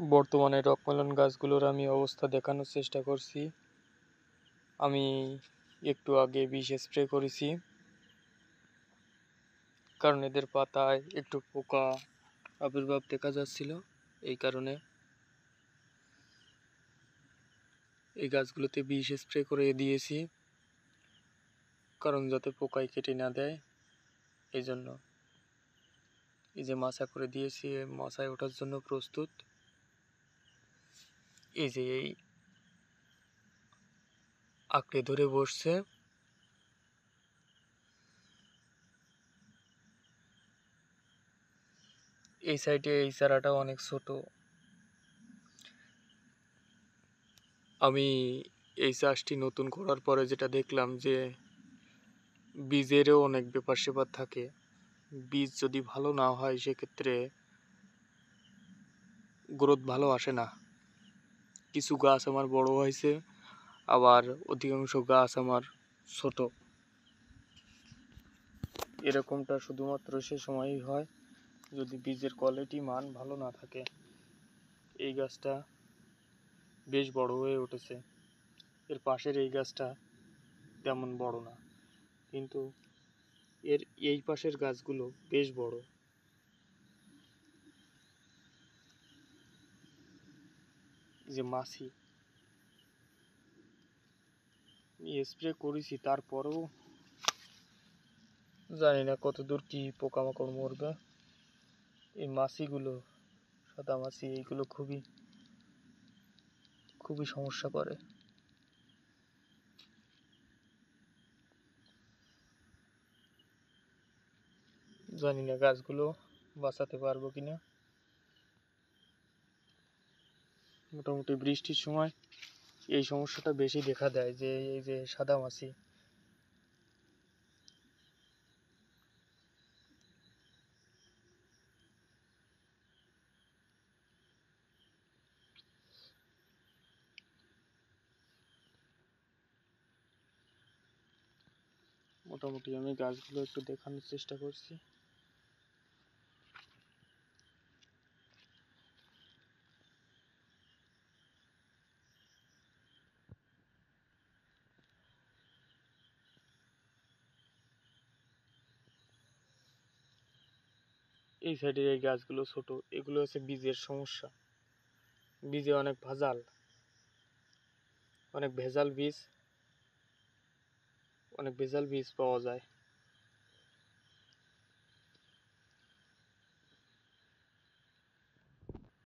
বর্তমানে রকমেলন গাছগুলোর আমি অবস্থা দেখানোর চেষ্টা করছি। আমি একটু আগে বিষ স্প্রে করেছি, কারণ এদের পাতায় একটু পোকা আবির্ভাব দেখা যাচ্ছিল। এই কারণে এই গাছগুলোতে বিষ স্প্রে করে দিয়েছি, কারণ যাতে পোকায় কেটে না দেয়। এই জন্য এই যে মাছা করে দিয়েছি, মাছায় ওঠার জন্য প্রস্তুত। এই যে এই আঁকড়ে ধরে বসছে। এই সাইডে এই চারাটা অনেক ছোট। আমি এই চাষটি নতুন করার পরে যেটা দেখলাম যে বীজেরও অনেক ব্যাপার স্যাপার থাকে। বীজ যদি ভালো না হয় সেক্ষেত্রে গ্রোথ ভালো আসে না। কিছু গাছ আমার বড় হয়েছে, আবার অধিকাংশ গাছ আমার ছোট। এরকমটা শুধুমাত্র সে সময়ই হয় যদি বীজের কোয়ালিটি মান ভালো না থাকে। এই গাছটা বেশ বড় হয়ে উঠেছে। এর পাশের এই গাছটা তেমন বড় না, কিন্তু এর এই পাশের গাছগুলো বেশ বড়। যে মাছি স্প্রে করেছি, তারপরেও জানি না কতদূর কি পোকামাকড় মরবে। এই মাছিগুলো, সাদা মাছি, এইগুলো খুবই খুবই সমস্যা করে। জানি না গাছগুলো বাঁচাতে পারবো কিনা। মোটামুটি বৃষ্টির সময় এই সমস্যাটা বেশি দেখা দেয়, যে এই যে সাদা মাছি। মোটামুটি আমি গাছগুলো একটু দেখানোর চেষ্টা করছি। এই সাইডের এই গাছগুলো ছোট, এগুলো হচ্ছে বীজের সমস্যা। বীজে অনেক ভেজাল বীজ পাওয়া যায়।